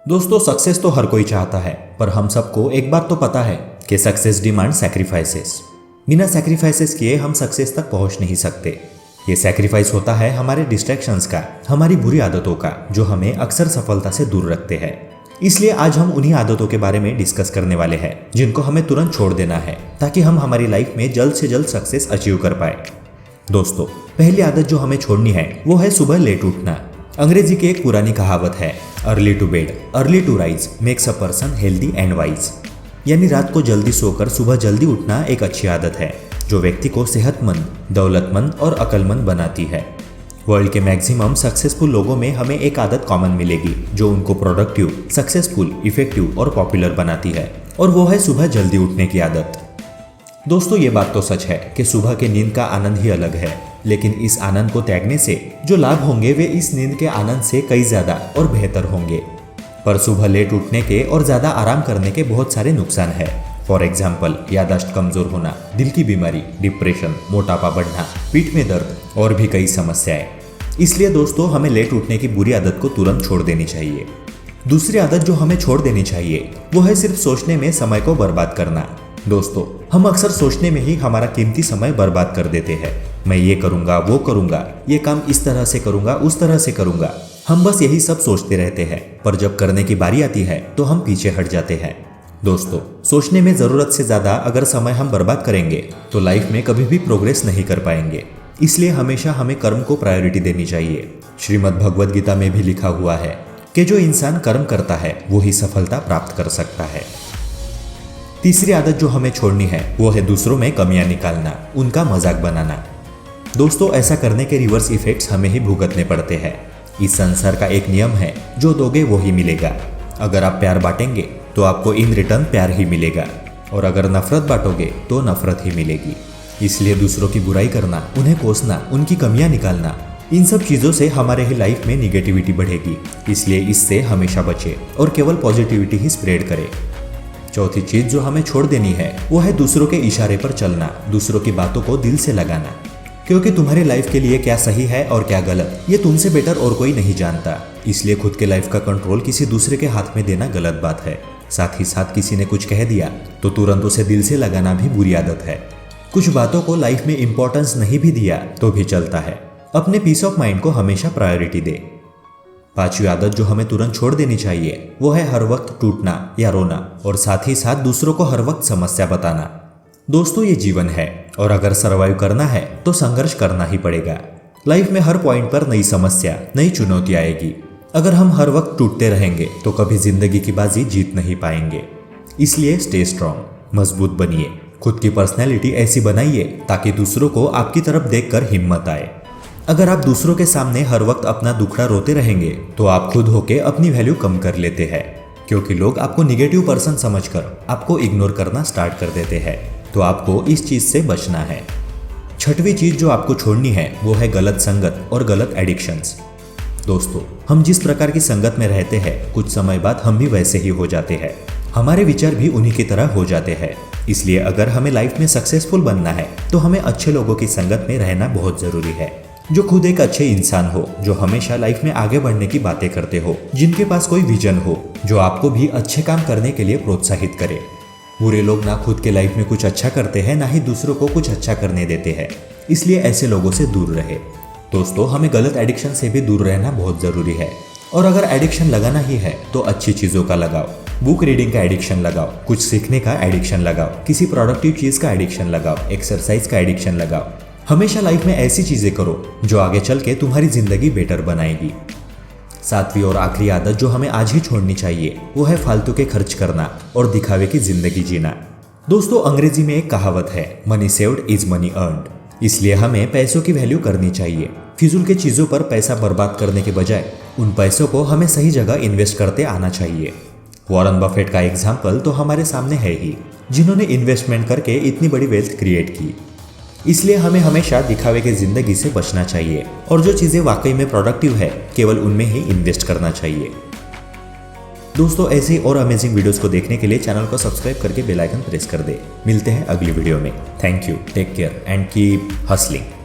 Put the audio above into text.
दोस्तों सक्सेस तो हर कोई चाहता है, पर हम सबको एक बात तो पता है कि सक्सेस डिमांड सैक्रिफाइसेस। बिना सैक्रिफाइसेस किए हम सक्सेस तक पहुंच नहीं सकते। ये सैक्रिफाइस होता है हमारे डिस्ट्रैक्शंस का, हमारी बुरी आदतों का, जो हमें अक्सर सफलता से दूर रखते हैं। इसलिए आज हम उन्हीं आदतों के बारे में डिस्कस करने वाले हैं जिनको हमें तुरंत छोड़ देना है, ताकि हम हमारी लाइफ में जल्द से जल्द सक्सेस अचीव कर पाए। दोस्तों, पहली आदत जो हमें छोड़नी है वो है सुबह लेट उठना। अंग्रेजी की एक पुरानी कहावत है, early to bed early to rise makes a person healthy and wise. यानी रात को जल्दी सोकर सुबह जल्दी उठना एक अच्छी आदत है जो व्यक्ति को सेहतमंद, दौलतमंद और अक्लमंद बनाती है। वर्ल्ड के मैक्सिमम सक्सेसफुल लोगों में हमें एक आदत कॉमन मिलेगी जो उनको प्रोडक्टिव, सक्सेसफुल, इफेक्टिव और पॉपुलर बनाती है, और वो है सुबह जल्दी उठने की आदत। दोस्तों, ये बात तो सच है कि सुबह के नींद का आनंद ही अलग है, लेकिन इस आनंद को त्यागने से जो लाभ होंगे वे इस नींद के आनंद से कई ज्यादा और बेहतर होंगे। पर सुबह लेट उठने के और ज्यादा आराम करने के बहुत सारे नुकसान है। फॉर एग्जाम्पल, याददाश्त कमजोर होना, दिल की बीमारी, डिप्रेशन, मोटापा बढ़ना, पीठ में दर्द और भी कई समस्याएं। इसलिए दोस्तों, हमें लेट उठने की बुरी आदत को तुरंत छोड़ देनी चाहिए। दूसरी आदत जो हमें छोड़ देनी चाहिए वो है सिर्फ सोचने में समय को बर्बाद करना। दोस्तों, हम अक्सर सोचने में ही हमारा कीमती समय बर्बाद कर देते हैं। मैं ये करूंगा, वो करूंगा, ये काम इस तरह से करूंगा, उस तरह से करूंगा। हम बस यही सब सोचते रहते हैं, पर जब करने की बारी आती है तो हम पीछे हट जाते हैं। दोस्तों, सोचने में जरूरत से ज्यादा अगर समय हम बर्बाद करेंगे तो लाइफ में कभी भी प्रोग्रेस नहीं कर पाएंगे। इसलिए हमेशा हमें कर्म को प्रायोरिटी देनी चाहिए। श्रीमद् भगवद गीता में भी लिखा हुआ है कि जो इंसान कर्म करता है वो ही सफलता प्राप्त कर सकता है। तीसरी आदत जो हमें छोड़नी है वो है दूसरों में कमियां निकालना, उनका मजाक बनाना। दोस्तों, ऐसा करने के रिवर्स इफेक्ट्स हमें ही भुगतने पड़ते हैं। इस संसार का एक नियम है, जो दोगे वो ही मिलेगा। अगर आप प्यार बांटेंगे तो आपको इन रिटर्न प्यार ही मिलेगा, और अगर नफरत बांटोगे तो नफरत ही मिलेगी। इसलिए दूसरों की बुराई करना, उन्हें कोसना, उनकी कमियां निकालना, इन सब चीजों से हमारे ही लाइफ में निगेटिविटी बढ़ेगी। इसलिए इससे हमेशा बचे और केवल पॉजिटिविटी ही स्प्रेड करें। चौथी चीज जो हमें छोड़ देनी है वो है दूसरों के इशारे पर चलना, दूसरों की बातों को दिल से लगाना। क्योंकि तुम्हारी लाइफ के लिए क्या सही है और क्या गलत, ये तुमसे बेटर और कोई नहीं जानता। इसलिए खुद के लाइफ का कंट्रोल किसी दूसरे के हाथ में देना गलत बात है। साथ ही साथ किसी ने कुछ कह दिया तो तुरंत उसे दिल से लगाना भी बुरी आदत है। कुछ बातों को लाइफ में इंपॉर्टेंस नहीं भी दिया तो भी चलता है। अपने पीस ऑफ माइंड को हमेशा प्रायोरिटी दे। पांचवी आदत जो हमें तुरंत छोड़ देनी चाहिए वो है हर वक्त टूटना या रोना, और साथ ही साथ दूसरों को हर वक्त समस्या बताना। दोस्तों, ये जीवन है और अगर सरवाइव करना है तो संघर्ष करना ही पड़ेगा। लाइफ में हर पॉइंट पर नई समस्या, नई चुनौती आएगी। अगर हम हर वक्त टूटते रहेंगे तो कभी जिंदगी की बाजी जीत नहीं पाएंगे। इसलिए स्टे स्ट्रांग, मजबूत बनिए। खुद की पर्सनैलिटी ऐसी बनाइए ताकि दूसरों को आपकी तरफ देखकर हिम्मत आए। अगर आप दूसरों के सामने हर वक्त अपना दुखड़ा रोते रहेंगे तो आप खुद होके अपनी वैल्यू कम कर लेते हैं, क्योंकि लोग आपको निगेटिव पर्सन समझकर आपको इग्नोर करना स्टार्ट कर देते हैं। तो आपको इस चीज से बचना है। छठवीं चीज जो आपको छोड़नी है वो है गलत संगत और गलत एडिक्शंस। दोस्तों, हम जिस प्रकार की संगत में रहते हैं कुछ समय बाद हम भी वैसे ही हो जाते हैं। हमारे विचार भी उन्हीं की तरह हो जाते हैं। इसलिए अगर हमें लाइफ में सक्सेसफुल बनना है तो हमें अच्छे लोगों की संगत में रहना बहुत जरूरी है, जो खुद एक अच्छे इंसान हो, जो हमेशा लाइफ में आगे बढ़ने की बातें करते हो, जिनके पास कोई विजन हो, जो आपको भी अच्छे काम करने के लिए प्रोत्साहित करे। बुरे लोग ना खुद के लाइफ में कुछ अच्छा करते हैं, ना ही दूसरों को कुछ अच्छा करने देते हैं। इसलिए ऐसे लोगों से दूर रहे। दोस्तों, हमें गलत एडिक्शन से भी दूर रहना बहुत जरूरी है। और अगर एडिक्शन लगाना ही है तो अच्छी चीजों का लगाओ। बुक रीडिंग का एडिक्शन लगाओ, कुछ सीखने का एडिक्शन लगाओ, किसी प्रोडक्टिव चीज का एडिक्शन लगाओ, एक्सरसाइज का एडिक्शन लगाओ। हमेशा लाइफ में ऐसी चीजें करो जो आगे चल के तुम्हारी जिंदगी बेटर बनाएगी। सातवीं और आखिरी आदत जो हमें आज ही छोड़नी चाहिए वो है फालतू के खर्च करना और दिखावे की जिंदगी जीना। दोस्तों, अंग्रेजी में एक कहावत है, money saved is money earned. इसलिए हमें पैसों की वैल्यू करनी चाहिए। फिजूल के चीजों पर पैसा बर्बाद करने के बजाय उन पैसों को हमें सही जगह इन्वेस्ट करते आना चाहिए। वॉरेन बफेट का एग्जाम्पल तो हमारे सामने है ही, जिन्होंने इन्वेस्टमेंट करके इतनी बड़ी वेल्थ क्रिएट की। इसलिए हमें हमेशा दिखावे की जिंदगी से बचना चाहिए और जो चीजें वाकई में प्रोडक्टिव है केवल उनमें ही इन्वेस्ट करना चाहिए। दोस्तों, ऐसे और अमेजिंग वीडियोस को देखने के लिए चैनल को सब्सक्राइब करके बेल आइकन प्रेस कर दे। मिलते हैं अगली वीडियो में। Thank you, take care and keep hustling.